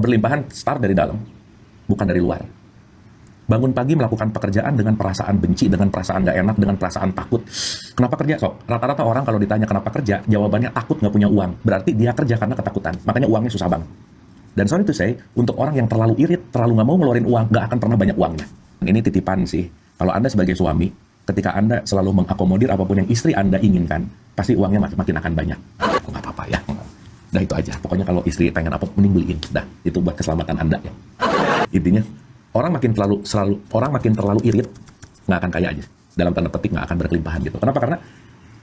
Keberlimpahan start dari dalam, bukan dari luar. Bangun pagi melakukan pekerjaan dengan perasaan benci, dengan perasaan gak enak, dengan perasaan takut. Kenapa kerja? Sok, rata-rata orang kalau ditanya kenapa kerja, jawabannya takut nggak punya uang. Berarti dia kerja karena ketakutan. Makanya uangnya susah banget. Dan sorry to say, untuk orang yang terlalu irit, terlalu nggak mau ngeluarin uang, nggak akan pernah banyak uangnya. Ini titipan sih. Kalau Anda sebagai suami, ketika Anda selalu mengakomodir apapun yang istri Anda inginkan, pasti uangnya makin akan banyak. Nggak apa-apa ya. Dah itu aja. Pokoknya kalau istri pengen apa, mending beliin. Dah, itu buat keselamatan Anda ya. Intinya, orang makin terlalu irit, nggak akan kaya aja. Dalam tanda petik nggak akan berkelimpahan gitu. Kenapa? Karena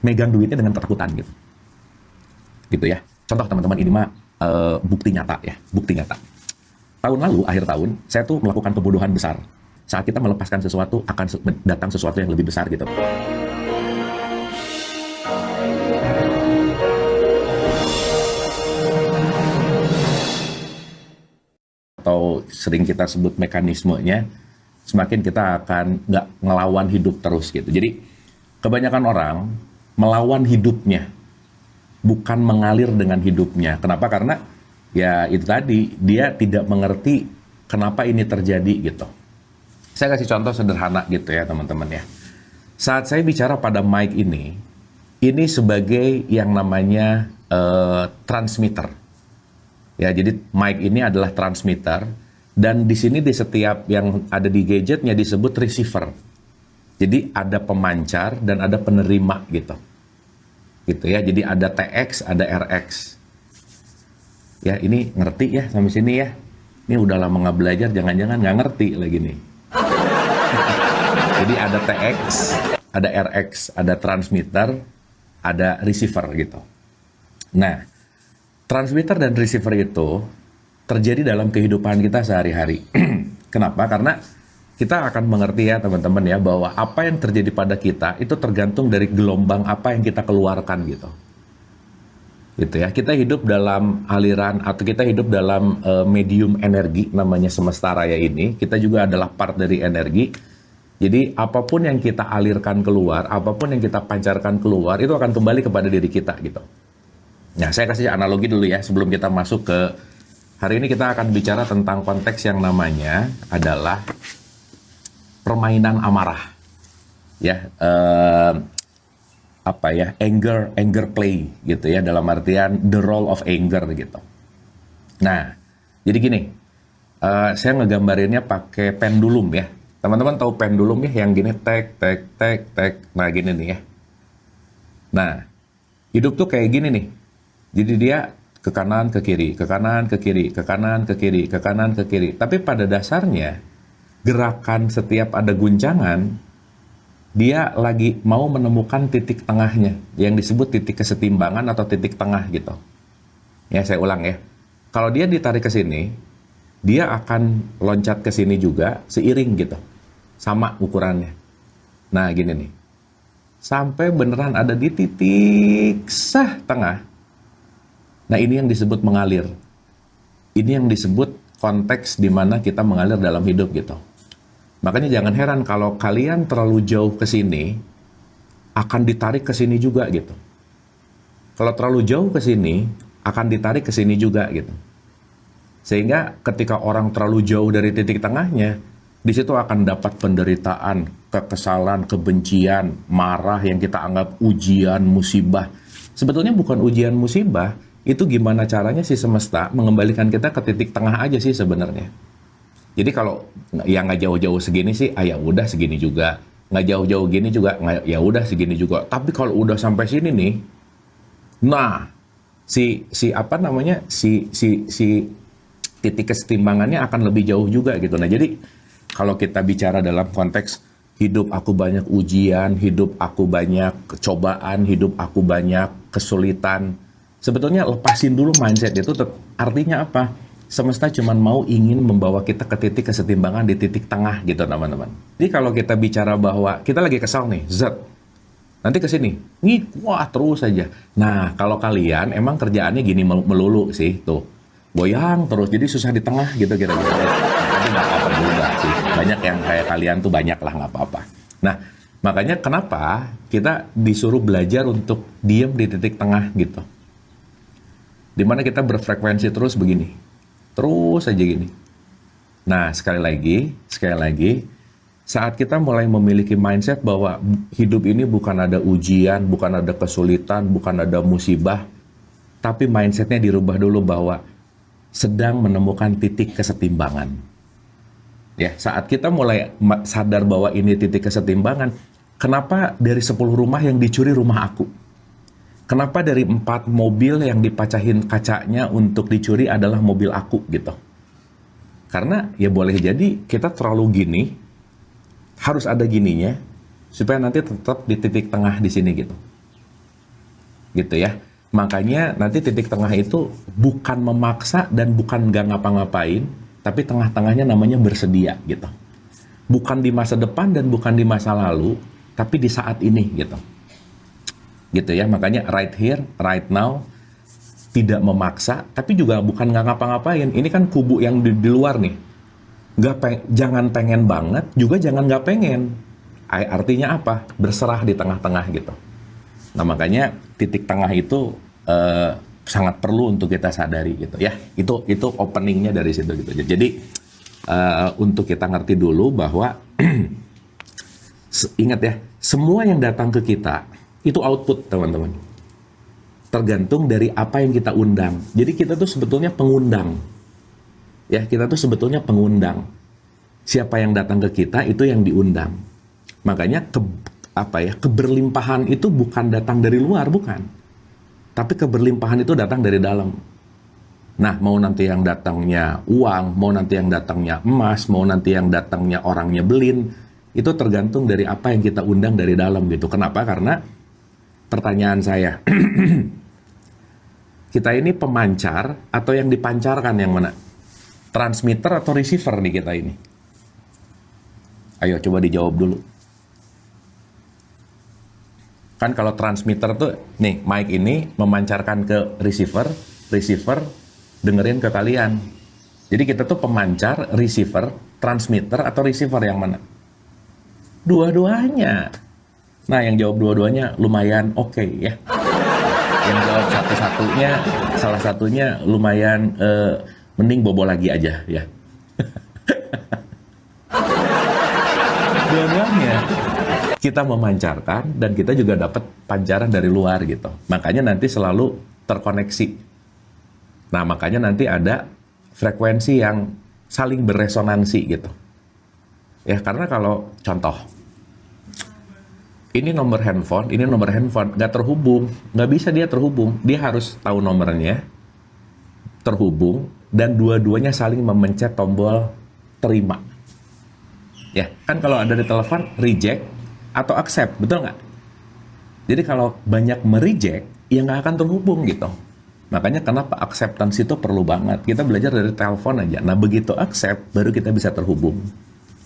megang duitnya dengan ketakutan gitu. Gitu ya. Contoh teman-teman, ini mah bukti nyata ya, bukti nyata. Tahun lalu, akhir tahun, saya tuh melakukan kebodohan besar. Saat kita melepaskan sesuatu, akan datang sesuatu yang lebih besar gitu. Atau sering kita sebut mekanismenya, semakin kita akan nggak ngelawan hidup terus gitu. Jadi kebanyakan orang melawan hidupnya, bukan mengalir dengan hidupnya. Kenapa? Karena ya itu tadi, dia tidak mengerti kenapa ini terjadi gitu. Saya kasih contoh sederhana gitu ya teman-teman ya. Saat saya bicara pada mic ini sebagai yang namanya transmitter. Ya, jadi mic ini adalah transmitter, dan di sini di setiap yang ada di gadgetnya disebut receiver. Jadi ada pemancar dan ada penerima gitu. Gitu ya. Jadi ada TX, ada RX. Ya, ini ngerti ya sampai sini ya. Ini udah lama nggak belajar, jangan-jangan nggak ngerti lagi nih. Jadi ada TX, ada RX, ada transmitter, ada receiver gitu. Nah, transmitter dan receiver itu terjadi dalam kehidupan kita sehari-hari. Kenapa? Karena kita akan mengerti ya teman-teman ya, bahwa apa yang terjadi pada kita itu tergantung dari gelombang apa yang kita keluarkan gitu. Gitu ya. Kita hidup dalam aliran atau kita hidup dalam medium energi namanya semesta raya ini. Kita juga adalah part dari energi. Jadi apapun yang kita alirkan keluar, apapun yang kita pancarkan keluar, itu akan kembali kepada diri kita gitu. Nah, saya kasih analogi dulu ya sebelum kita masuk ke hari ini. Kita akan bicara tentang konteks yang namanya adalah permainan amarah, ya, anger play gitu ya, dalam artian the role of anger gitu. Nah, jadi gini, saya ngegambarinnya pakai pendulum ya. Teman-teman tahu pendulum ya, yang gini tek tek tek tek. Nah, gini nih ya. Nah, hidup tuh kayak gini nih. Jadi dia ke kanan, ke kiri, ke kanan, ke kiri, ke kanan, ke kiri, ke kanan, ke kiri. Tapi pada dasarnya, gerakan setiap ada guncangan, dia lagi mau menemukan titik tengahnya, yang disebut titik kesetimbangan atau titik tengah gitu. Ya, saya ulang ya. Kalau dia ditarik ke sini, dia akan loncat ke sini juga, seiring gitu. Sama ukurannya. Nah, gini nih. Sampai beneran ada di titik tengah. Nah, ini yang disebut mengalir. Ini yang disebut konteks di mana kita mengalir dalam hidup gitu. Makanya jangan heran kalau kalian terlalu jauh ke sini, akan ditarik ke sini juga gitu. Kalau terlalu jauh ke sini, akan ditarik ke sini juga gitu. Sehingga ketika orang terlalu jauh dari titik tengahnya, di situ akan dapat penderitaan, kekesalan, kebencian, marah yang kita anggap ujian, musibah. Sebetulnya bukan ujian musibah, itu gimana caranya si semesta mengembalikan kita ke titik tengah aja sih sebenarnya. Jadi kalau yang nggak jauh-jauh segini sih, ya udah segini juga. Nggak jauh-jauh gini juga, ya udah segini juga. Tapi kalau udah sampai sini nih, nah si titik kesetimbangannya akan lebih jauh juga gitu. Nah, jadi kalau kita bicara dalam konteks hidup aku banyak ujian, hidup aku banyak cobaan, hidup aku banyak kesulitan, sebetulnya lepasin dulu mindset itu. Artinya apa? Semesta cuma mau ingin membawa kita ke titik kesetimbangan di titik tengah gitu teman-teman. Jadi kalau kita bicara bahwa kita lagi kesal nih, nanti ke sini, wah terus aja. Nah, kalau kalian emang kerjaannya gini melulu sih, tuh goyang terus, jadi susah di tengah gitu kira-kira. Tapi nggak apa-apa juga sih. Banyak yang kayak kalian tuh, banyak lah, nggak apa-apa. Nah, makanya kenapa kita disuruh belajar untuk diem di titik tengah gitu. Dimana kita berfrekuensi terus begini. Terus aja gini. Nah, sekali lagi, saat kita mulai memiliki mindset bahwa hidup ini bukan ada ujian, bukan ada kesulitan, bukan ada musibah, tapi mindsetnya dirubah dulu bahwa sedang menemukan titik kesetimbangan. Ya, saat kita mulai sadar bahwa ini titik kesetimbangan, kenapa dari 10 rumah yang dicuri rumah aku? Kenapa dari 4 mobil yang dipacahin kacanya untuk dicuri adalah mobil aku gitu? Karena ya boleh jadi kita terlalu gini, harus ada gininya, supaya nanti tetap di titik tengah di sini gitu. Gitu ya. Makanya nanti titik tengah itu bukan memaksa dan bukan nggak ngapa-ngapain, tapi tengah-tengahnya namanya bersedia gitu. Bukan di masa depan dan bukan di masa lalu, tapi di saat ini gitu. Gitu ya, makanya right here, right now, tidak memaksa, tapi juga bukan nggak ngapa-ngapain. Ini kan kubu yang di luar nih. Jangan pengen banget, juga jangan nggak pengen. Artinya apa? Berserah di tengah-tengah gitu. Nah makanya titik tengah itu sangat perlu untuk kita sadari gitu ya. Itu openingnya dari situ gitu. Jadi untuk kita ngerti dulu bahwa ingat ya, semua yang datang ke kita itu output, teman-teman. Tergantung dari apa yang kita undang. Jadi kita tuh sebetulnya pengundang. Ya, kita tuh sebetulnya pengundang. Siapa yang datang ke kita itu yang diundang. Makanya keberlimpahan itu bukan datang dari luar, bukan. Tapi keberlimpahan itu datang dari dalam. Nah, mau nanti yang datangnya uang, mau nanti yang datangnya emas, mau nanti yang datangnya orang nyebelin, itu tergantung dari apa yang kita undang dari dalam gitu. Kenapa? Karena pertanyaan saya, kita ini pemancar atau yang dipancarkan yang mana? Transmitter atau receiver nih kita ini? Ayo coba dijawab dulu. Kan kalau transmitter tuh, nih mic ini memancarkan ke receiver, receiver dengerin ke kalian. Jadi kita tuh pemancar, receiver, transmitter atau receiver yang mana? Dua-duanya. Nah, yang jawab dua-duanya lumayan oke ya. Yang jawab salah satunya lumayan mending bobo lagi aja ya. Dua-duanya kita memancarkan dan kita juga dapat pancaran dari luar gitu. Makanya nanti selalu terkoneksi. Nah, makanya nanti ada frekuensi yang saling berresonansi gitu. Ya, karena kalau contoh ini nomor handphone, nggak terhubung, nggak bisa dia terhubung. Dia harus tahu nomornya, terhubung, dan dua-duanya saling memencet tombol terima. Ya, kan kalau ada di telepon, reject atau accept, betul nggak? Jadi kalau banyak mereject, ya nggak akan terhubung gitu. Makanya kenapa acceptance itu perlu banget. Kita belajar dari telepon aja. Nah, begitu accept, baru kita bisa terhubung.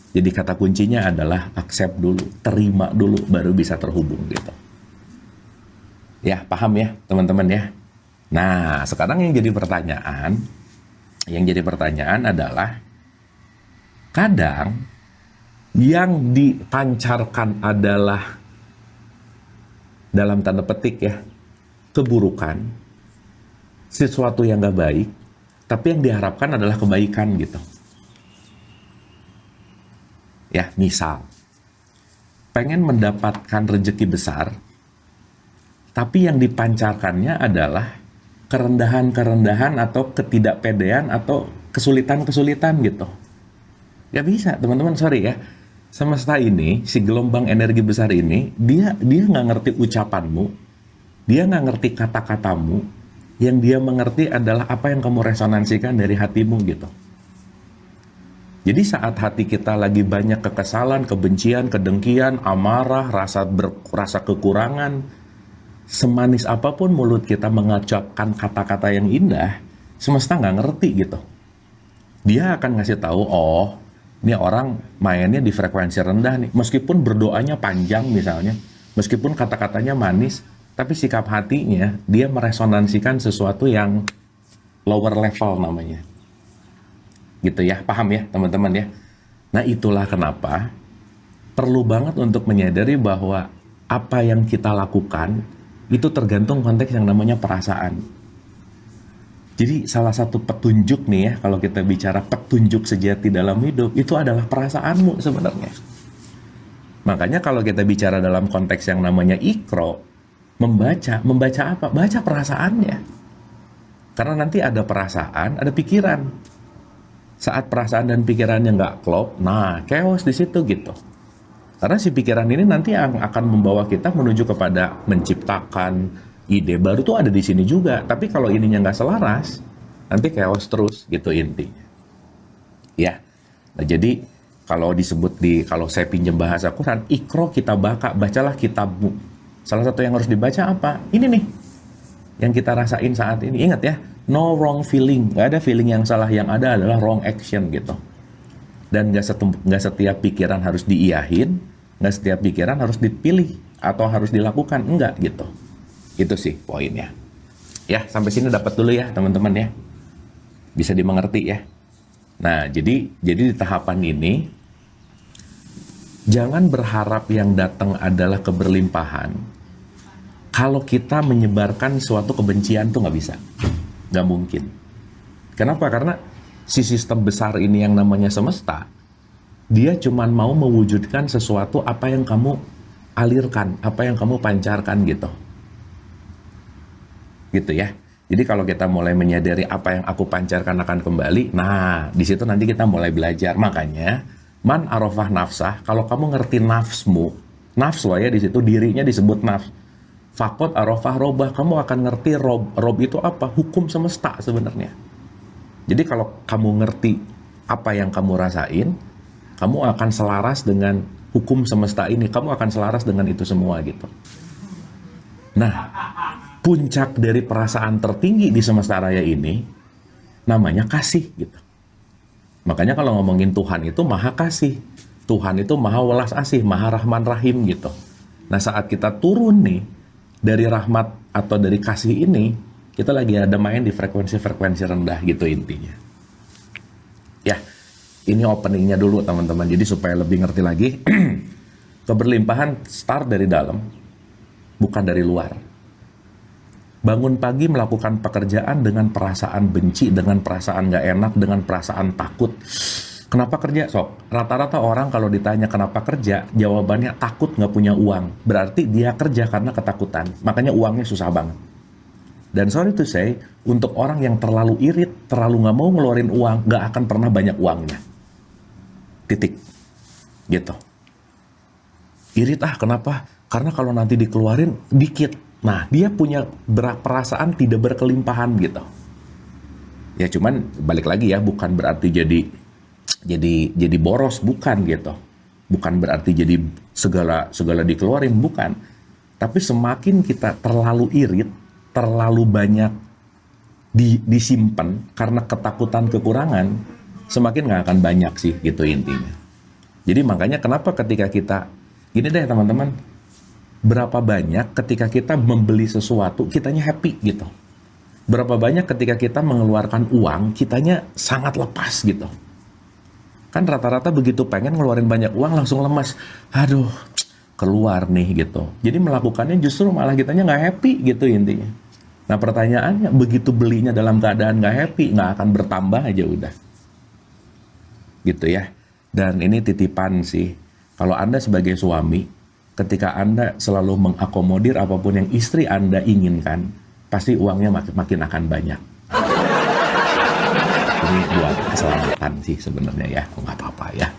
Jadi kata kuncinya adalah accept dulu, terima dulu, baru bisa terhubung gitu. Ya, paham ya teman-teman ya? Nah, sekarang yang jadi pertanyaan adalah, kadang yang dipancarkan adalah, dalam tanda petik ya, keburukan, sesuatu yang gak baik, tapi yang diharapkan adalah kebaikan gitu. Ya, misal pengen mendapatkan rezeki besar, tapi yang dipancarkannya adalah kerendahan-kerendahan atau ketidakpedean atau kesulitan-kesulitan gitu. Gak bisa, teman-teman, sorry ya. Semesta ini, si gelombang energi besar ini, dia nggak ngerti ucapanmu, dia nggak ngerti kata-katamu, yang dia mengerti adalah apa yang kamu resonansikan dari hatimu gitu. Jadi saat hati kita lagi banyak kekesalan, kebencian, kedengkian, amarah, rasa kekurangan, semanis apapun mulut kita mengucapkan kata-kata yang indah, semesta nggak ngerti gitu. Dia akan ngasih tahu, oh, ini orang mainnya di frekuensi rendah nih. Meskipun berdoanya panjang misalnya, meskipun kata-katanya manis, tapi sikap hatinya, dia meresonansikan sesuatu yang lower level namanya. Gitu ya, paham ya teman-teman ya. Nah, itulah kenapa perlu banget untuk menyadari bahwa apa yang kita lakukan itu tergantung konteks yang namanya perasaan. Jadi salah satu petunjuk nih ya, kalau kita bicara petunjuk sejati dalam hidup, itu adalah perasaanmu sebenarnya. Makanya kalau kita bicara dalam konteks yang namanya ikro, membaca apa? Baca perasaannya. Karena nanti ada perasaan, ada pikiran. Saat perasaan dan pikirannya nggak klop, nah chaos di situ gitu. Karena si pikiran ini nanti yang akan membawa kita menuju kepada menciptakan ide baru tuh ada di sini juga. Tapi kalau ininya nggak selaras, nanti chaos terus gitu intinya. Ya, nah jadi kalau kalau saya pinjam bahasa Quran, ikro kita bacalah kitabmu. Salah satu yang harus dibaca apa? Ini nih, yang kita rasain saat ini. Ingat ya, no wrong feeling, nggak ada feeling yang salah, yang ada adalah wrong action gitu. Dan nggak setiap pikiran harus diiyahin, nggak setiap pikiran harus dipilih atau harus dilakukan, enggak gitu. Itu sih poinnya. Ya, sampai sini dapat dulu ya teman-teman ya. Bisa dimengerti ya. Nah, jadi di tahapan ini, jangan berharap yang datang adalah keberlimpahan. Kalau kita menyebarkan suatu kebencian tuh nggak bisa. Nggak mungkin. Kenapa? Karena si sistem besar ini yang namanya semesta, dia cuma mau mewujudkan sesuatu apa yang kamu alirkan, apa yang kamu pancarkan gitu. Gitu ya. Jadi kalau kita mulai menyadari apa yang aku pancarkan akan kembali, nah di situ nanti kita mulai belajar. Makanya, man arafah nafsah, kalau kamu ngerti nafsmu, nafsu ya di situ dirinya disebut nafs. Fakot arafah robah, kamu akan ngerti rob itu apa? Hukum semesta sebenarnya. Jadi kalau kamu ngerti apa yang kamu rasain, kamu akan selaras dengan hukum semesta ini, kamu akan selaras dengan itu semua gitu. Nah, puncak dari perasaan tertinggi di semesta raya ini namanya kasih gitu. Makanya kalau ngomongin Tuhan itu maha kasih, Tuhan itu maha welas asih, maha rahman rahim gitu. Nah, saat kita turun nih dari rahmat atau dari kasih ini, kita lagi ada main di frekuensi-frekuensi rendah gitu intinya. Ya, ini openingnya dulu teman-teman, jadi supaya lebih ngerti lagi. Keberlimpahan start dari dalam, bukan dari luar. Bangun pagi melakukan pekerjaan dengan perasaan benci, dengan perasaan gak enak, dengan perasaan takut. Kenapa kerja? Sok, rata-rata orang kalau ditanya kenapa kerja, jawabannya takut nggak punya uang. Berarti dia kerja karena ketakutan. Makanya uangnya susah banget. Dan sorry to say, untuk orang yang terlalu irit, terlalu nggak mau ngeluarin uang, nggak akan pernah banyak uangnya. Titik. Gitu. Irit kenapa? Karena kalau nanti dikeluarin, dikit. Nah, dia punya perasaan tidak berkelimpahan gitu. Ya cuman, balik lagi ya, bukan berarti jadi boros, bukan gitu. Bukan berarti jadi segala dikeluarin, bukan. Tapi semakin kita terlalu irit, terlalu banyak disimpan karena ketakutan kekurangan, semakin nggak akan banyak sih gitu intinya. Jadi makanya kenapa ketika kita, gini deh teman-teman, berapa banyak ketika kita membeli sesuatu, kitanya happy gitu. Berapa banyak ketika kita mengeluarkan uang, kitanya sangat lepas gitu. Kan rata-rata begitu pengen ngeluarin banyak uang langsung lemas. Aduh, keluar nih gitu. Jadi melakukannya justru malah kitanya nggak happy gitu intinya. Nah pertanyaannya, begitu belinya dalam keadaan nggak happy, nggak akan bertambah aja udah. Gitu ya. Dan ini titipan sih. Kalau Anda sebagai suami, ketika Anda selalu mengakomodir apapun yang istri Anda inginkan, pasti uangnya makin akan banyak. Ini buat keselamatan sih sebenarnya ya, nggak apa-apa ya.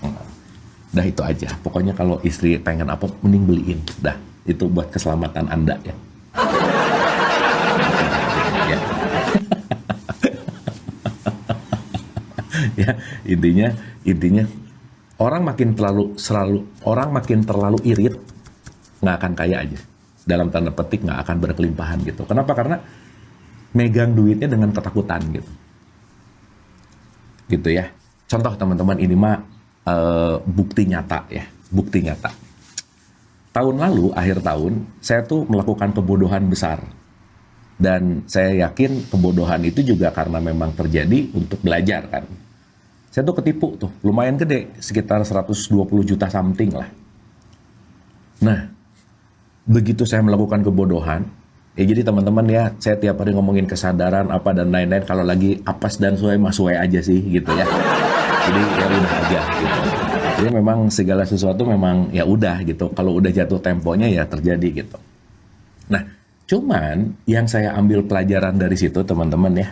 Dah itu aja. Pokoknya kalau istri pengen apa, mending beliin. Dah, itu buat keselamatan Anda ya. Ya. Ya, intinya orang makin terlalu irit, nggak akan kaya aja. Dalam tanda petik nggak akan berkelimpahan gitu. Kenapa? Karena megang duitnya dengan ketakutan gitu. Gitu ya. Contoh teman-teman, ini mah bukti nyata ya, bukti nyata. Tahun lalu, akhir tahun, saya tuh melakukan kebodohan besar. Dan saya yakin kebodohan itu juga karena memang terjadi untuk belajar kan. Saya tuh ketipu tuh, lumayan gede, sekitar 120 juta something lah. Nah, begitu saya melakukan kebodohan, Ya jadi teman-teman ya, saya tiap hari ngomongin kesadaran apa dan lain-lain. Kalau lagi apes dan suai mah suai aja sih gitu ya. Jadi ya udah aja gitu. Jadi memang segala sesuatu memang ya udah gitu. Kalau udah jatuh temponya ya terjadi gitu. Nah, cuman yang saya ambil pelajaran dari situ teman-teman ya,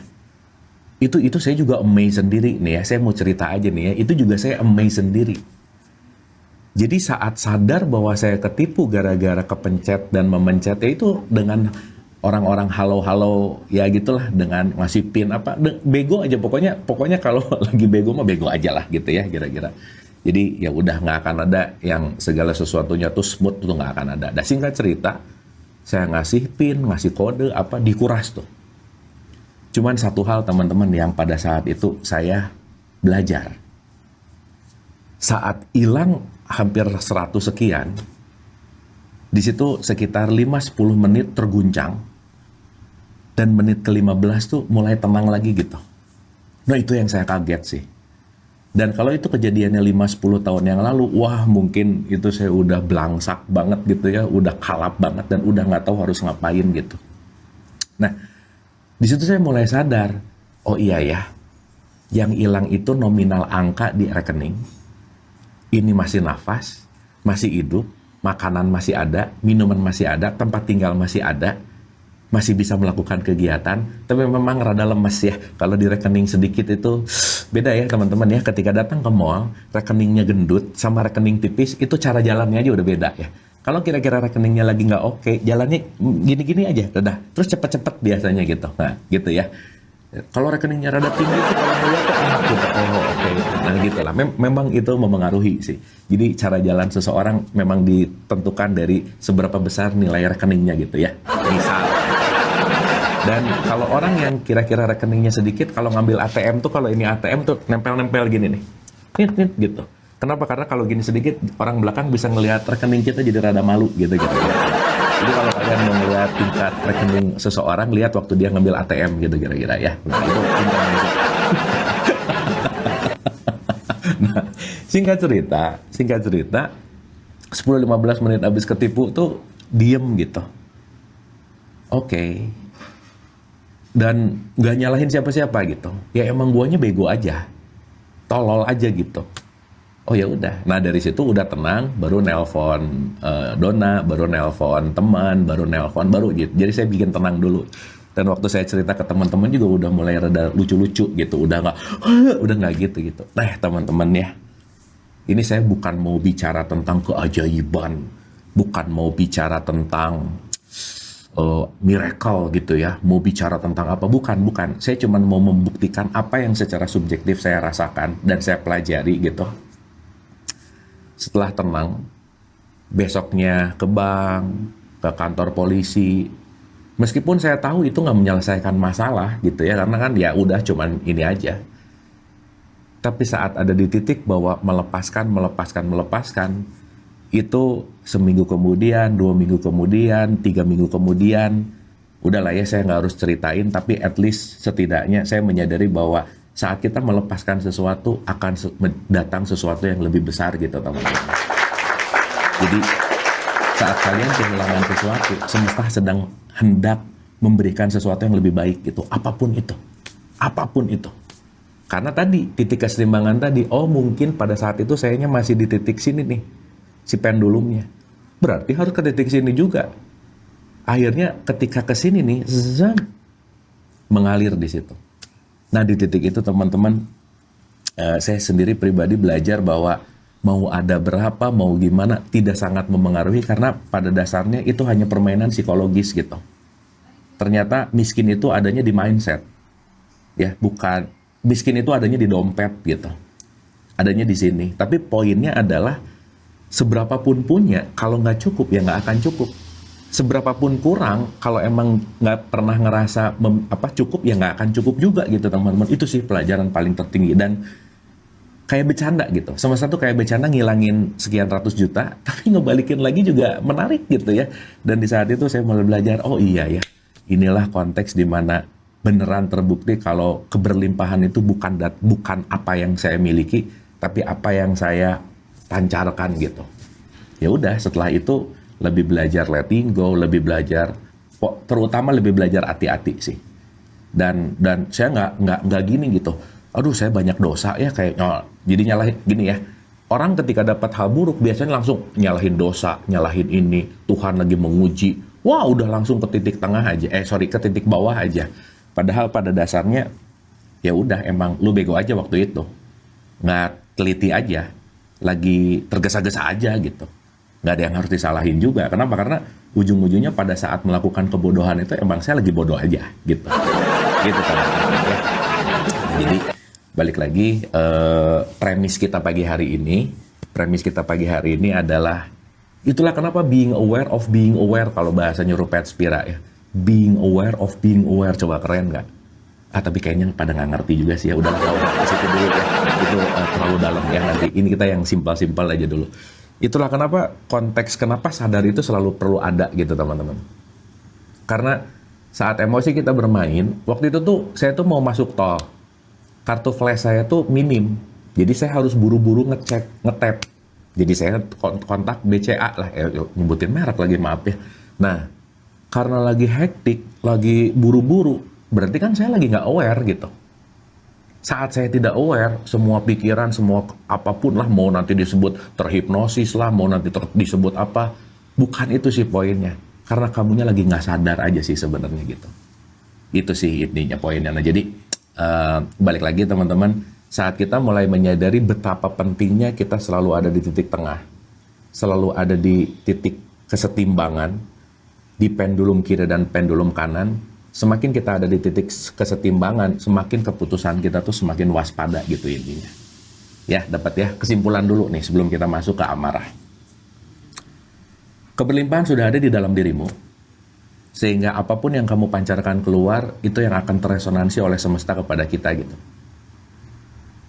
itu saya juga amazed sendiri nih ya. Saya mau cerita aja nih ya, itu juga saya amazed sendiri. Jadi saat sadar bahwa saya ketipu gara-gara kepencet dan memencet, ya itu dengan orang-orang halo-halo ya gitulah, dengan ngasih pin apa bego aja, pokoknya kalau lagi bego mah bego aja lah gitu ya kira-kira. Jadi ya udah, nggak akan ada yang segala sesuatunya tuh smooth, tuh nggak akan ada. Dan singkat cerita, saya ngasih pin, ngasih kode apa, dikuras tuh. Cuman satu hal teman-teman yang pada saat itu saya belajar. Saat hilang hampir 100 sekian, di situ sekitar 5-10 menit terguncang, dan menit ke-15 tuh mulai tenang lagi gitu. Nah itu yang saya kaget sih. Dan kalau itu kejadiannya 5-10 tahun yang lalu, wah mungkin itu saya udah belangsak banget gitu ya, udah kalap banget dan udah nggak tahu harus ngapain gitu. Nah, di situ saya mulai sadar, oh iya ya, yang hilang itu nominal angka di rekening. Ini masih nafas, masih hidup, makanan masih ada, minuman masih ada, tempat tinggal masih ada, masih bisa melakukan kegiatan, tapi memang rada lemes ya. Kalau di rekening sedikit itu beda ya teman-teman ya. Ketika datang ke mall, rekeningnya gendut sama rekening tipis, itu cara jalannya aja udah beda ya. Kalau kira-kira rekeningnya lagi nggak oke, jalannya gini-gini aja, udah. Terus cepet-cepet biasanya gitu. Nah, gitu ya. Kalau rekeningnya rada tinggi itu kalau ngeliat tuh enak gitu. Oh, oke. Nah, gitu lah. Memang itu memengaruhi sih. Jadi cara jalan seseorang memang ditentukan dari seberapa besar nilai rekeningnya gitu ya. Misal. Dan kalau orang yang kira-kira rekeningnya sedikit, kalau ngambil ATM tuh, kalau ini ATM tuh nempel-nempel gini nih. Nit gitu. Kenapa? Karena kalau gini sedikit, orang belakang bisa ngelihat rekening kita jadi rada malu gitu. Jadi kalau kalian mau ngelihat tingkat rekening seseorang, lihat waktu dia ngambil ATM gitu kira-kira ya. Nah, itu informasi. Nah, singkat cerita, 10-15 menit abis ketipu tuh diem gitu. Oke. Dan gak nyalahin siapa-siapa gitu. Ya emang guanya bego aja. Tolol aja gitu. Oh ya udah. Nah dari situ udah tenang, baru nelpon Dona, baru nelpon teman, baru nelpon baru gitu. Jadi saya bikin tenang dulu. Dan waktu saya cerita ke teman-teman juga udah mulai rada lucu-lucu gitu. Udah nggak gitu. Nah teman-teman ya, ini saya bukan mau bicara tentang keajaiban, bukan mau bicara tentang miracle gitu ya, mau bicara tentang apa, bukan. Saya cuma mau membuktikan apa yang secara subjektif saya rasakan dan saya pelajari gitu. Setelah tenang, besoknya ke bank, ke kantor polisi, meskipun saya tahu itu nggak menyelesaikan masalah gitu ya, karena kan ya udah cuman ini aja. Tapi saat ada di titik bahwa melepaskan, itu seminggu kemudian, 2 minggu kemudian, 3 minggu kemudian, udahlah ya saya nggak harus ceritain, tapi at least setidaknya saya menyadari bahwa saat kita melepaskan sesuatu akan datang sesuatu yang lebih besar gitu teman-teman. Jadi saat kalian kehilangan sesuatu, semesta sedang hendak memberikan sesuatu yang lebih baik gitu, apapun itu. Karena tadi titik keseimbangan tadi, oh mungkin pada saat itu sayanya masih di titik sini nih, si pendulumnya. Berarti harus ke titik sini juga. Akhirnya ketika ke sini nih, mengalir di situ. Nah di titik itu teman-teman, saya sendiri pribadi belajar bahwa mau ada berapa, mau gimana, tidak sangat memengaruhi, karena pada dasarnya itu hanya permainan psikologis gitu. Ternyata miskin itu adanya di mindset, ya bukan miskin itu adanya di dompet gitu, adanya di sini. Tapi poinnya adalah seberapapun punya, kalau nggak cukup ya nggak akan cukup. Seberapapun kurang, kalau emang nggak pernah ngerasa cukup ya nggak akan cukup juga gitu teman-teman. Itu sih pelajaran paling tertinggi. Dan kayak bercanda gitu, semesta tuh kayak bercanda ngilangin sekian ratus juta, tapi ngebalikin lagi juga menarik gitu ya. Dan di saat itu saya mulai belajar, oh iya ya, inilah konteks dimana beneran terbukti kalau keberlimpahan itu bukan apa yang saya miliki, tapi apa yang saya pancarkan gitu. Ya udah, setelah itu lebih belajar letting go, lebih belajar terutama lebih belajar hati-hati sih. Dan saya nggak gini gitu. Aduh, saya banyak dosa ya, kayak jadi nyalahin gini ya. Orang ketika dapat hal buruk biasanya langsung nyalahin dosa, nyalahin ini, Tuhan lagi menguji. Wah, udah langsung ke titik tengah aja. Ke titik bawah aja. Padahal pada dasarnya ya udah, emang lu bego aja waktu itu. Nggak teliti aja. Lagi tergesa-gesa aja gitu. Nggak ada yang harus disalahin juga. Kenapa? Karena ujung-ujungnya pada saat melakukan kebodohan itu emang saya lagi bodoh aja gitu. Gitu kan. Ya. Jadi balik lagi, premis kita pagi hari ini adalah, itulah kenapa being aware of being aware, kalau bahasanya Rupert Spira ya. Being aware of being aware, coba keren nggak? Tapi kayaknya pada nggak ngerti juga sih ya. Udahlah, kalau ke situ dulu ya. Itu terlalu dalam ya, nanti ini kita yang simpel-simpel aja dulu. Itulah kenapa sadar itu selalu perlu ada gitu teman-teman. Karena saat emosi kita bermain, waktu itu tuh saya tuh mau masuk tol. Kartu flash saya tuh minim. Jadi saya harus buru-buru ngetap. Jadi saya kontak BCA lah, nyebutin merek lagi, maaf ya. Nah, karena lagi hektik, lagi buru-buru, berarti kan saya lagi nggak aware gitu. Saat saya tidak aware, semua pikiran, semua apapun lah, mau nanti disebut terhipnosis lah, mau nanti disebut apa, bukan itu sih poinnya. Karena kamunya lagi nggak sadar aja sih sebenarnya gitu. Itu sih intinya poinnya. Nah, jadi balik lagi teman-teman, saat kita mulai menyadari betapa pentingnya kita selalu ada di titik tengah, selalu ada di titik kesetimbangan, di pendulum kiri dan pendulum kanan, semakin kita ada di titik kesetimbangan, semakin keputusan kita tuh semakin waspada gitu intinya. Ya, dapat ya, kesimpulan dulu nih sebelum kita masuk ke amarah. Keberlimpahan sudah ada di dalam dirimu, sehingga apapun yang kamu pancarkan keluar, itu yang akan teresonansi oleh semesta kepada kita gitu.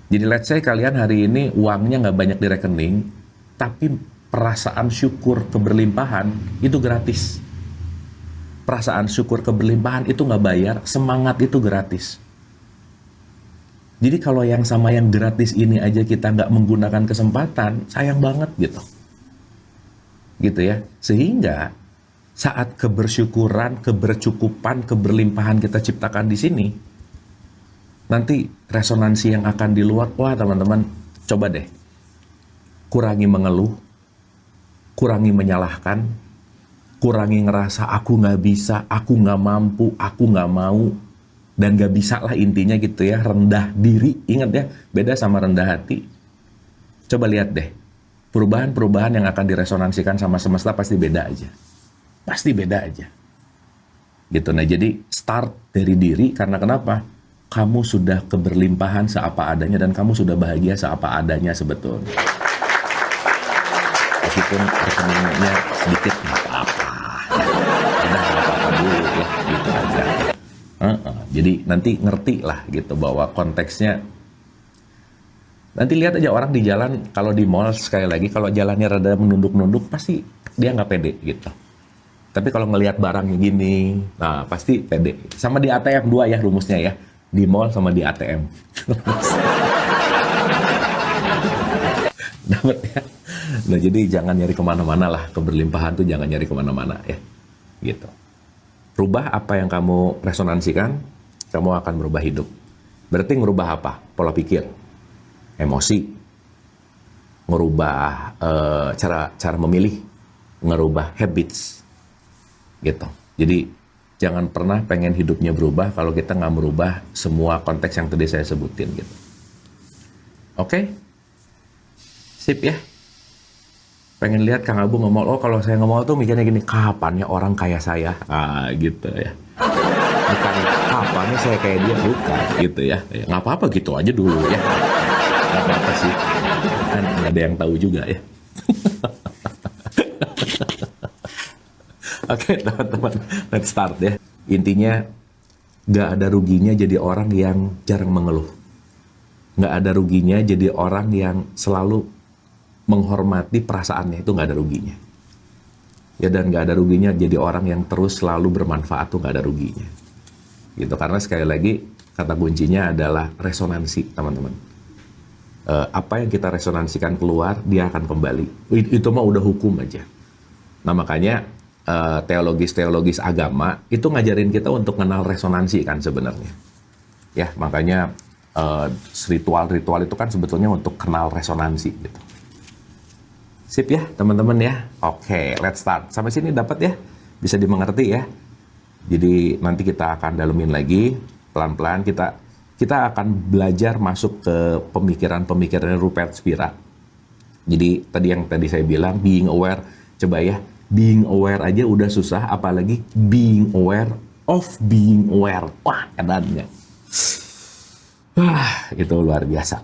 Jadi let's say kalian hari ini uangnya nggak banyak di rekening, tapi perasaan syukur keberlimpahan itu gratis. Perasaan syukur keberlimpahan itu nggak bayar, semangat itu gratis. Jadi kalau yang sama yang gratis ini aja kita nggak menggunakan kesempatan, sayang banget gitu. Gitu ya. Sehingga saat kebersyukuran, kebercukupan, keberlimpahan kita ciptakan di sini, nanti resonansi yang akan di luar, wah teman-teman, coba deh, kurangi mengeluh, kurangi menyalahkan, kurangi ngerasa aku nggak bisa, aku nggak mampu, aku nggak mau, dan nggak bisa lah intinya gitu ya, rendah diri, ingat ya, beda sama rendah hati. Coba lihat deh, perubahan-perubahan yang akan diresonansikan sama semesta pasti beda aja. Pasti beda aja. Gitu. Nah, jadi start dari diri, karena kenapa? Kamu sudah keberlimpahan seapa adanya dan kamu sudah bahagia seapa adanya sebetulnya. Meskipun rekeningnya sedikit nggak apa-apa. Udah nggak apa-apa dulu ya, gitu aja. Jadi nanti ngerti lah gitu bahwa konteksnya. Nanti lihat aja orang di jalan, kalau di mall sekali lagi, kalau jalannya rada menunduk-nunduk, pasti dia nggak pede gitu. Tapi kalau ngelihat barangnya gini, nah pasti pede. Sama di ATM, dua ya rumusnya ya. Di mall sama di ATM. Dapat ya? Nah, jadi jangan nyari kemana-mana lah. Keberlimpahan tuh jangan nyari kemana-mana ya. Gitu. Rubah apa yang kamu resonansikan, kamu akan merubah hidup. Berarti ngerubah apa? Pola pikir, emosi, ngerubah cara memilih, ngerubah habits. Gitu. Jadi jangan pernah pengen hidupnya berubah kalau kita nggak merubah semua konteks yang tadi saya sebutin gitu. Oke? Sip ya. Pengen lihat Kang Abu ngomong, oh kalau saya ngomong tuh mikirnya gini, kapan ya orang kayak saya? Gitu ya. Bukan kapannya saya kayak dia, bukan gitu ya. Nggak apa-apa gitu aja dulu ya. Nggak apa-apa sih. Kan nggak ada yang tahu juga ya. Oke teman-teman, let's start ya. Intinya, gak ada ruginya jadi orang yang jarang mengeluh. Gak ada ruginya jadi orang yang selalu menghormati perasaannya, itu gak ada ruginya. Ya, dan gak ada ruginya jadi orang yang terus selalu bermanfaat, tuh gak ada ruginya. Gitu, karena sekali lagi, kata kuncinya adalah resonansi, teman-teman. Apa yang kita resonansikan keluar, dia akan kembali. Itu mah udah hukum aja. Nah makanya, teologis agama itu ngajarin kita untuk kenal resonansi kan sebenarnya. Ya, makanya ritual-ritual itu kan sebetulnya untuk kenal resonansi gitu. Sip ya, teman-teman ya. Oke, let's start. Sampai sini dapat ya? Bisa dimengerti ya? Jadi nanti kita akan dalemin lagi pelan-pelan, kita akan belajar masuk ke pemikiran-pemikiran Rupert Spira. Jadi tadi saya bilang being aware, coba ya, being aware aja udah susah, apalagi being aware of being aware. Wah, edannya. Wah, itu luar biasa.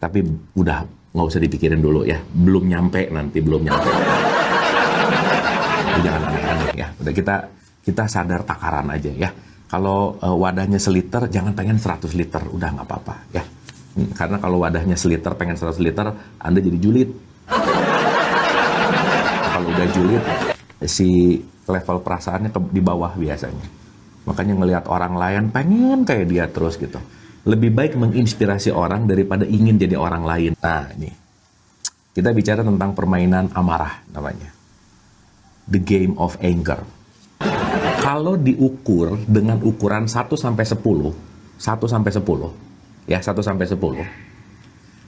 Tapi udah nggak usah dipikirin dulu ya, belum nyampe. Jangan aneh-aneh ya. Udah kita sadar takaran aja ya. Kalau wadahnya seliter, jangan pengen 100 liter, udah nggak apa-apa ya. Karena kalau wadahnya seliter, pengen 100 liter, Anda jadi julid. Kalau udah julid, si level perasaannya di bawah biasanya. Makanya ngelihat orang lain, pengen kayak dia terus gitu. Lebih baik menginspirasi orang daripada ingin jadi orang lain. Nah, ini. Kita bicara tentang permainan amarah namanya. The game of anger. Kalau diukur dengan ukuran 1 sampai 10, ya 1 sampai 10.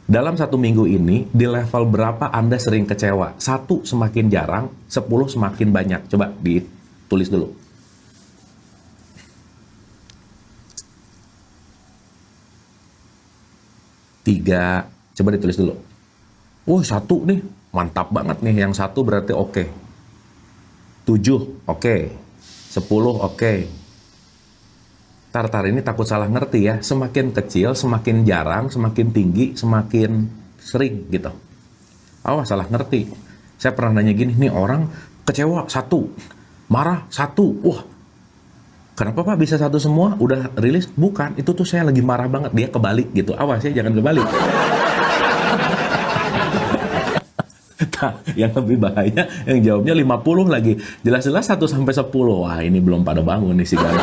Dalam 1 minggu ini, di level berapa Anda sering kecewa? 1 semakin jarang, 10 semakin banyak. Coba ditulis dulu. 3, coba ditulis dulu. 1 nih, mantap banget nih. Yang 1 berarti oke. 7, oke. 10, oke. Tar ini takut salah ngerti ya. Semakin kecil, semakin jarang, semakin tinggi, semakin sering gitu. Awas salah ngerti. Saya pernah nanya gini, nih orang kecewa 1, marah 1. Wah, kenapa Pak bisa 1 semua? Udah rilis? Bukan, itu tuh saya lagi marah banget. Dia kebalik gitu. Awas ya, jangan kebalik. Nah, yang lebih bahaya, yang jawabnya 50 lagi. Jelas-jelas 1 sampai 10. Wah, ini belum pada bangun nih si Gana.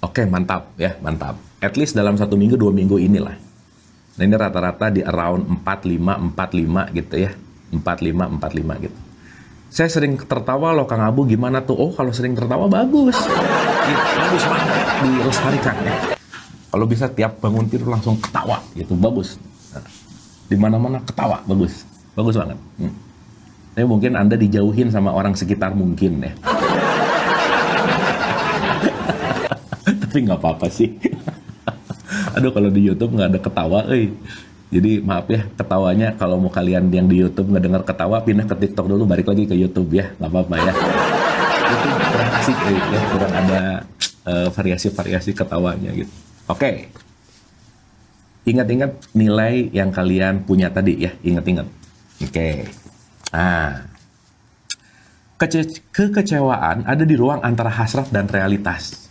Oke, mantap ya, mantap. At least dalam 1 minggu, 2 minggu inilah. Nah, ini rata-rata di around 45 gitu ya. 45 gitu. Saya sering tertawa loh Kang Abu, gimana tuh? Oh, kalau sering tertawa bagus. Bagus banget, dilestarikan ya. Kalau bisa tiap bangun tidur langsung ketawa gitu, bagus. Nah, di mana-mana ketawa, bagus. Bagus banget. Tapi mungkin Anda dijauhin sama orang sekitar mungkin ya. Tapi nggak apa-apa sih. Aduh, kalau di YouTube nggak ada ketawa, Jadi maaf ya, ketawanya kalau mau kalian yang di YouTube nggak dengar ketawa, pindah ke TikTok dulu, balik lagi ke YouTube ya, nggak apa-apa ya. Itu kurang asik ya, kurang ada variasi-variasi ketawanya gitu. Oke. Ingat-ingat nilai yang kalian punya tadi ya, ingat-ingat. Oke. Nah, kekecewaan ada di ruang antara hasrat dan realitas.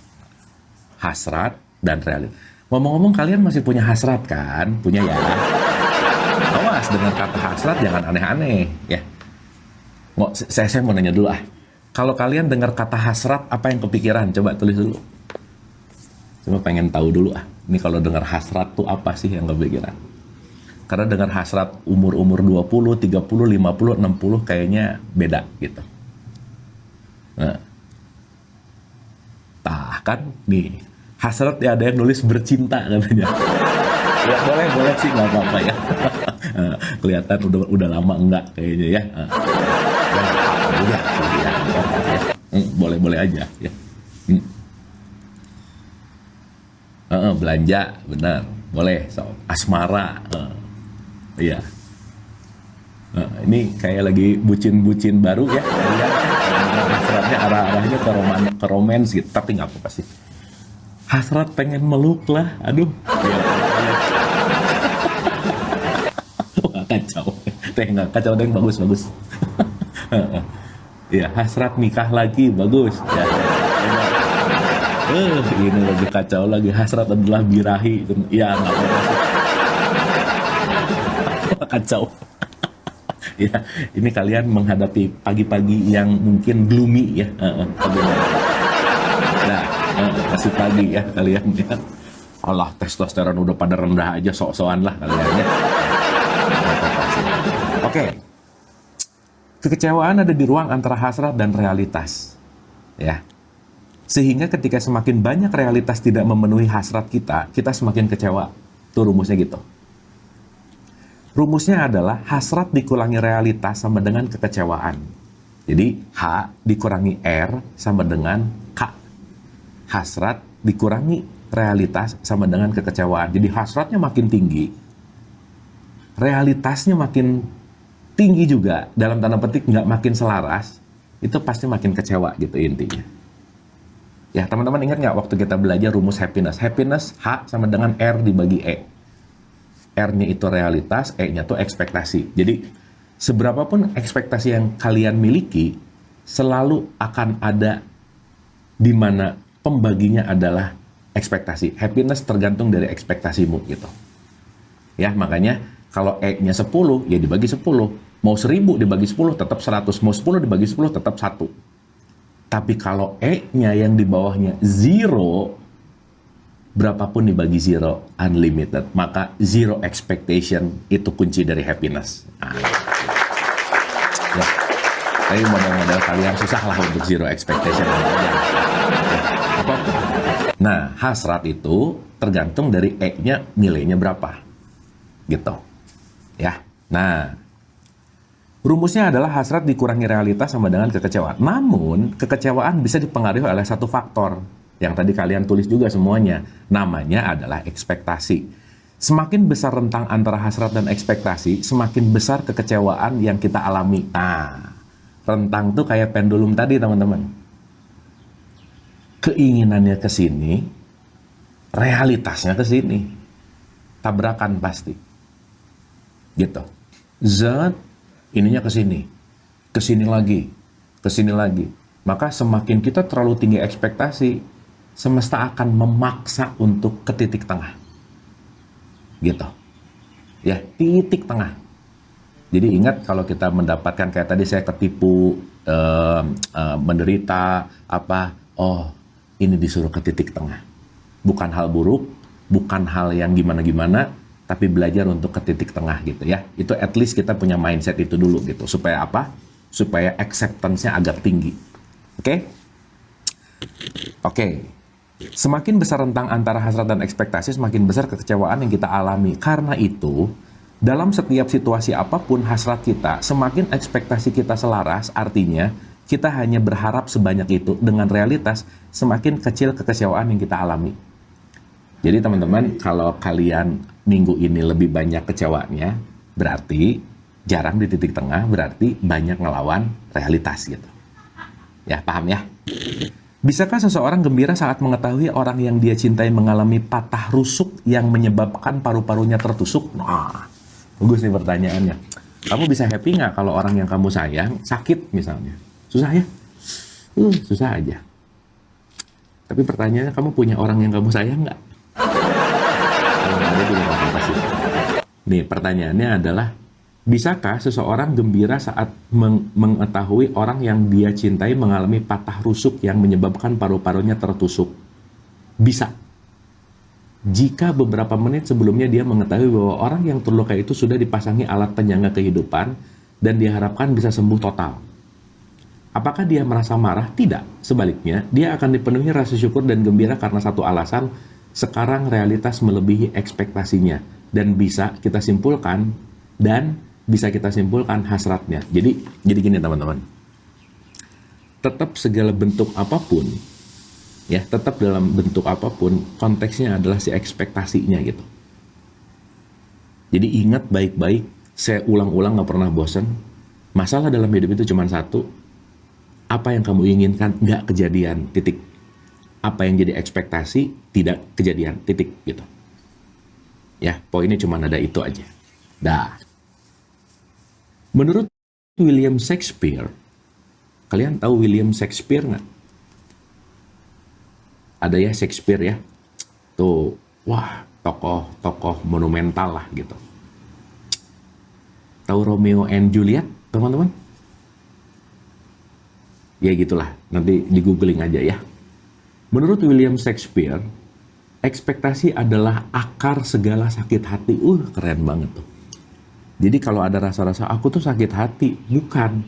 Hasrat dan realitas. Ngomong-ngomong, kalian masih punya hasrat kan? Punya ya? Awas, dengan kata hasrat jangan aneh-aneh ya. Saya mau nanya dulu Kalau kalian dengar kata hasrat, apa yang kepikiran? Coba tulis dulu. Coba pengen tahu dulu Ini kalau dengar hasrat tuh apa sih yang kepikiran? Karena dengar hasrat umur-umur 20, 30, 50, 60 kayaknya beda gitu. Nah. Kan nih. Hasrat ya, ada yang nulis bercinta katanya. Ya boleh sih, nggak apa-apa ya. Kelihatan udah lama enggak kayaknya ya. Boleh aja ya. Belanja, benar, boleh. Asmara, iya. Ini kayak lagi bucin-bucin baru ya. Hasratnya arah-arahnya ke romance gitu, tapi nggak apa-apa sih. Hasrat pengen meluk lah, aduh. Wah, kacau. Nggak kacau, yang bagus. Ya, hasrat nikah lagi, bagus. Ya. Ini lagi kacau lagi, hasrat adalah birahi. Ya, nggak apa-apa sih. Kacau. Ya, ini kalian menghadapi pagi-pagi yang mungkin gloomy ya. Nah, masih pagi ya kalian ya. Allah, testosteron udah pada rendah aja, sok-sokan lah kalian ya. Oke. Kekecewaan ada di ruang antara hasrat dan realitas. Ya. Sehingga ketika semakin banyak realitas tidak memenuhi hasrat kita, kita semakin kecewa. Itu rumusnya gitu. Rumusnya adalah hasrat dikurangi realitas sama dengan kekecewaan. Jadi H dikurangi R sama dengan K. Hasrat dikurangi realitas sama dengan kekecewaan. Jadi hasratnya makin tinggi, realitasnya makin tinggi juga, dalam tanda petik nggak makin selaras, itu pasti makin kecewa gitu intinya. Ya teman-teman ingat nggak waktu kita belajar rumus happiness? Happiness H sama dengan R dibagi E. R-nya itu realitas, E-nya tuh ekspektasi. Jadi seberapapun ekspektasi yang kalian miliki, selalu akan ada di mana pembaginya adalah ekspektasi. Happiness tergantung dari ekspektasimu gitu. Ya makanya kalau E-nya 10, ya dibagi 10. Mau 1000 dibagi 10 tetap 100. Mau 10 dibagi 10 tetap 1. Tapi kalau E-nya yang di bawahnya 0, berapapun dibagi 0, unlimited. Maka zero expectation itu kunci dari happiness. Ya. Tapi modal-modal kalian susah lah untuk zero expectation. Apa? Nah, hasrat itu tergantung dari E-nya nilainya berapa. Gitu. Ya. Nah, rumusnya adalah hasrat dikurangi realitas sama dengan kekecewaan. Namun, kekecewaan bisa dipengaruhi oleh satu faktor yang tadi kalian tulis juga semuanya. Namanya adalah ekspektasi. Semakin besar rentang antara hasrat dan ekspektasi, semakin besar kekecewaan yang kita alami. Nah, rentang tuh kayak pendulum tadi, teman-teman. Keinginannya ke sini, realitasnya ke sini. Tabrakan pasti. Gitu. Zat ininya ke sini lagi, ke sini lagi. Maka semakin kita terlalu tinggi ekspektasi, semesta akan memaksa untuk ke titik tengah. Gitu. Ya, titik tengah. Jadi ingat kalau kita mendapatkan kayak tadi saya ketipu, menderita, apa, oh ini disuruh ke titik tengah. Bukan hal buruk, bukan hal yang gimana-gimana, tapi belajar untuk ke titik tengah gitu ya. Itu at least kita punya mindset itu dulu gitu. Supaya apa? Supaya acceptance-nya agak tinggi. Oke? Oke. Semakin besar rentang antara hasrat dan ekspektasi, semakin besar kekecewaan yang kita alami. Karena itu, dalam setiap situasi apapun hasrat kita, semakin ekspektasi kita selaras, artinya kita hanya berharap sebanyak itu. Dengan realitas, semakin kecil kekecewaan yang kita alami. Jadi teman-teman, kalau kalian minggu ini lebih banyak kecewanya, berarti jarang di titik tengah, berarti banyak ngelawan realitas gitu. Ya, paham ya? Bisakah seseorang gembira saat mengetahui orang yang dia cintai mengalami patah rusuk yang menyebabkan paru-parunya tertusuk? Nah, bagus nih pertanyaannya. Kamu bisa happy nggak kalau orang yang kamu sayang sakit misalnya? Susah ya? Susah aja. Tapi pertanyaannya, kamu punya orang yang kamu sayang nggak? Nih pertanyaannya adalah, bisakah seseorang gembira saat mengetahui orang yang dia cintai mengalami patah rusuk yang menyebabkan paru-parunya tertusuk? Bisa. Jika beberapa menit sebelumnya dia mengetahui bahwa orang yang terluka itu sudah dipasangi alat penyangga kehidupan dan diharapkan bisa sembuh total. Apakah dia merasa marah? Tidak. Sebaliknya, dia akan dipenuhi rasa syukur dan gembira karena satu alasan, sekarang realitas melebihi ekspektasinya. Dan bisa kita simpulkan hasratnya. Jadi gini teman-teman. Tetap segala bentuk apapun, ya tetap dalam bentuk apapun, konteksnya adalah si ekspektasinya gitu. Jadi ingat baik-baik, saya ulang-ulang gak pernah bosan. Masalah dalam hidup itu cuma satu. Apa yang kamu inginkan nggak kejadian, titik. Apa yang jadi ekspektasi tidak kejadian, titik gitu. Ya, poinnya cuma ada itu aja. Dah. Menurut William Shakespeare, kalian tahu William Shakespeare nggak? Ada ya Shakespeare ya. Tuh, wah, tokoh monumental lah gitu. Tahu Romeo and Juliet, teman-teman? Ya gitulah, nanti di googling aja ya. Menurut William Shakespeare, ekspektasi adalah akar segala sakit hati. Keren banget tuh. Jadi kalau ada rasa-rasa aku tuh sakit hati, bukan.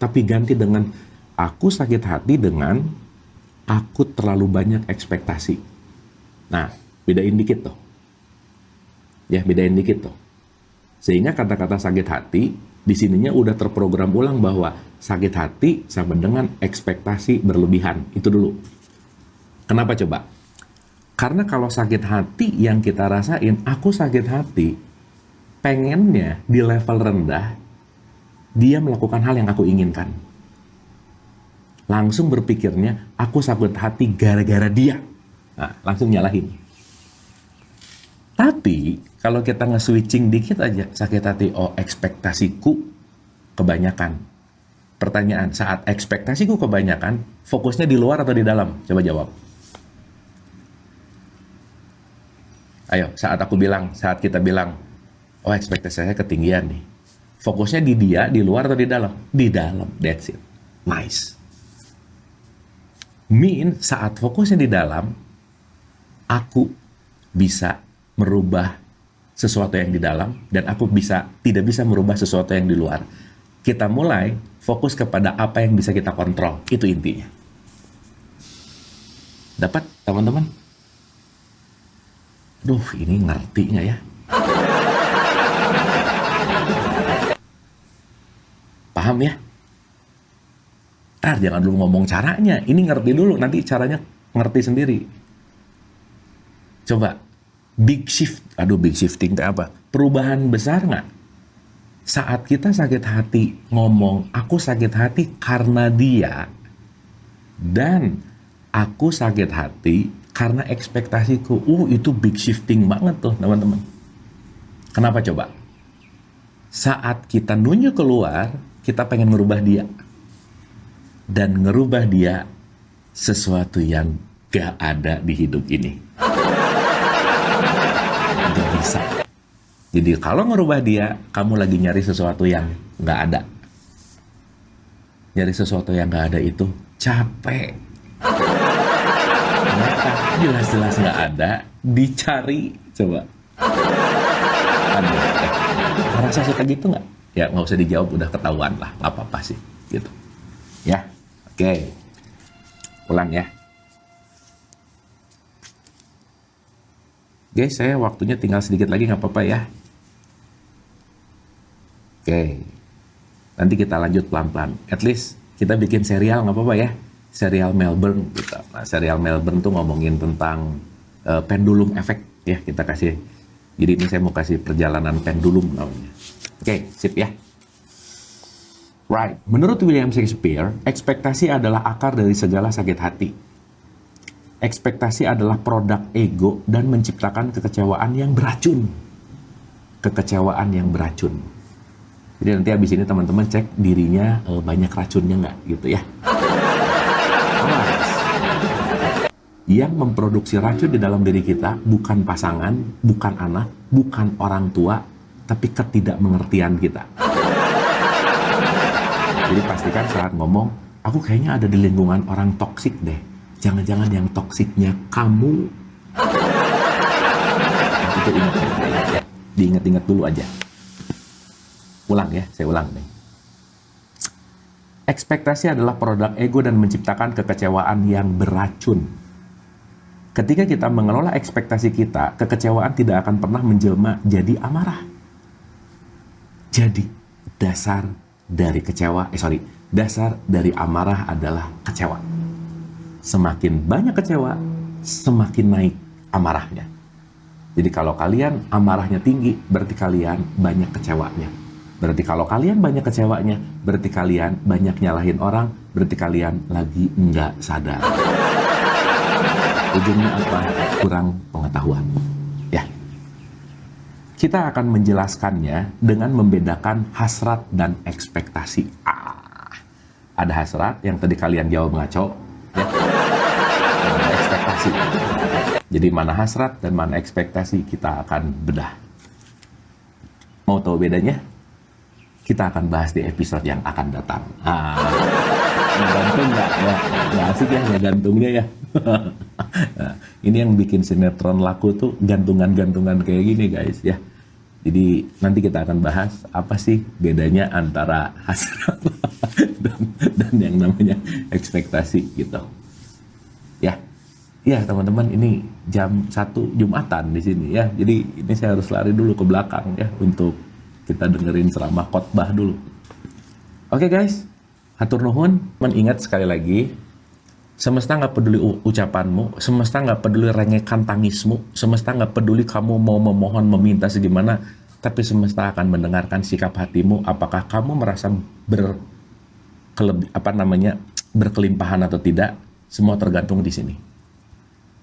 Tapi ganti dengan aku sakit hati dengan aku terlalu banyak ekspektasi. Nah, bedain dikit tuh. Ya, bedain dikit tuh. Sehingga kata-kata sakit hati, di sininya udah terprogram ulang bahwa sakit hati sama dengan ekspektasi berlebihan. Itu dulu. Kenapa coba? Karena kalau sakit hati yang kita rasain, aku sakit hati, pengennya di level rendah, dia melakukan hal yang aku inginkan. Langsung berpikirnya, aku sakit hati gara-gara dia. Nah, langsung nyalahin. Tapi, kalau kita nge-switching dikit aja, sakit hati, ekspektasiku kebanyakan. Pertanyaan, saat ekspektasiku kebanyakan, fokusnya di luar atau di dalam? Coba jawab. Ayo, saat kita bilang, ekspektasi saya ketinggian nih. Fokusnya di dia, di luar atau di dalam? Di dalam, that's it. Nice. Saat fokusnya di dalam, aku bisa merubah sesuatu yang di dalam, dan aku tidak bisa merubah sesuatu yang di luar. Kita mulai fokus kepada apa yang bisa kita kontrol. Itu intinya. Dapat, teman-teman? Ini ngerti nggak ya? Paham ya? Jangan dulu ngomong caranya. Ini ngerti dulu, nanti caranya ngerti sendiri. Coba, big shifting itu apa? Perubahan besar nggak? Saat kita sakit hati, ngomong, aku sakit hati karena dia, dan aku sakit hati karena ekspektasiku. Itu big shifting banget tuh, teman-teman. Kenapa coba? Saat kita nunjuk keluar, kita pengen ngerubah dia. Dan ngerubah dia sesuatu yang gak ada di hidup ini. Gak bisa. Jadi kalau ngerubah dia, kamu lagi nyari sesuatu yang gak ada. Nyari sesuatu yang gak ada itu capek. Kenapa? Jelas-jelas gak ada, dicari. Coba. Rasa suka gitu gak? Ya nggak usah dijawab, udah ketahuan lah. Gak apa-apa sih. Gitu. Ya. Oke, pulang ya. Guys, saya waktunya tinggal sedikit lagi, nggak apa-apa ya. Oke, nanti kita lanjut pelan-pelan. At least kita bikin serial, nggak apa-apa ya. Serial Melbourne. Gitu. Nah, serial Melbourne tuh ngomongin tentang pendulum efek ya. Kita kasih. Jadi ini saya mau kasih perjalanan pendulum namanya. Oke, sip ya. Right, menurut William Shakespeare, ekspektasi adalah akar dari segala sakit hati. Ekspektasi adalah produk ego dan menciptakan kekecewaan yang beracun. Kekecewaan yang beracun. Jadi nanti habis ini teman-teman cek dirinya banyak racunnya nggak gitu ya. Yang memproduksi racun di dalam diri kita bukan pasangan, bukan anak, bukan orang tua, tapi ketidakmengertian kita. Jadi pastikan saat ngomong, aku kayaknya ada di lingkungan orang toksik deh. Jangan-jangan yang toksiknya kamu. Itu ingat ya. Diingat-ingat dulu aja. Ulang ya, saya ulang nih. Ekspektasi adalah produk ego dan menciptakan kekecewaan yang beracun. Ketika kita mengelola ekspektasi kita, kekecewaan tidak akan pernah menjelma jadi amarah. Jadi, dasar dari amarah adalah kecewa. Semakin banyak kecewa, semakin naik amarahnya. Jadi kalau kalian amarahnya tinggi, berarti kalian banyak kecewanya. Berarti kalau kalian banyak kecewanya, berarti kalian banyak nyalahin orang, berarti kalian lagi nggak sadar. Ujungnya apa? Kurang pengetahuan. Ya. Kita akan menjelaskannya dengan membedakan hasrat dan ekspektasi. Ada hasrat yang tadi kalian jawab ngaco, ya. Ada ekspektasi. Jadi mana hasrat dan mana ekspektasi kita akan bedah. Mau tahu bedanya? Kita akan bahas di episode yang akan datang. Ngegantung nggak ya, nggak asik ya ngegantungnya ya. Nah, ini yang bikin sinetron laku tuh gantungan-gantungan kayak gini guys ya. Jadi nanti kita akan bahas apa sih bedanya antara hasrat dan yang namanya ekspektasi gitu. Ya, ya teman-teman, ini jam 1 Jumatan di sini ya. Jadi ini saya harus lari dulu ke belakang ya untuk kita dengerin ceramah khotbah dulu. Oke guys, hatur nuhun. Mengingat sekali lagi, semesta nggak peduli ucapanmu, semesta nggak peduli rengekan tangismu, semesta nggak peduli kamu mau memohon meminta segimana, tapi semesta akan mendengarkan sikap hatimu. Apakah kamu merasa berkelimpahan atau tidak? Semua tergantung di sini.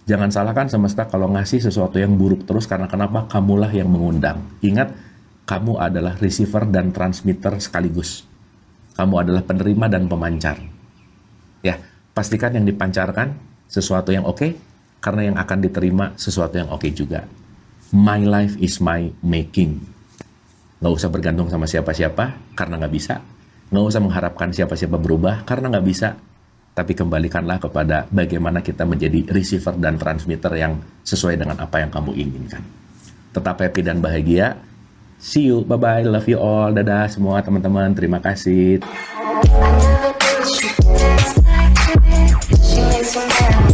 Jangan salahkan semesta kalau ngasih sesuatu yang buruk terus, karena kenapa? Kamulah yang mengundang. Ingat, kamu adalah receiver dan transmitter sekaligus. Kamu adalah penerima dan pemancar. Ya. Pastikan yang dipancarkan sesuatu yang oke, karena yang akan diterima sesuatu yang oke juga. My life is my making. Nggak usah bergantung sama siapa-siapa, karena nggak bisa. Nggak usah mengharapkan siapa-siapa berubah, karena nggak bisa. Tapi kembalikanlah kepada bagaimana kita menjadi receiver dan transmitter yang sesuai dengan apa yang kamu inginkan. Tetap happy dan bahagia. See you, bye-bye, love you all, dadah semua teman-teman, terima kasih. She makes me mad.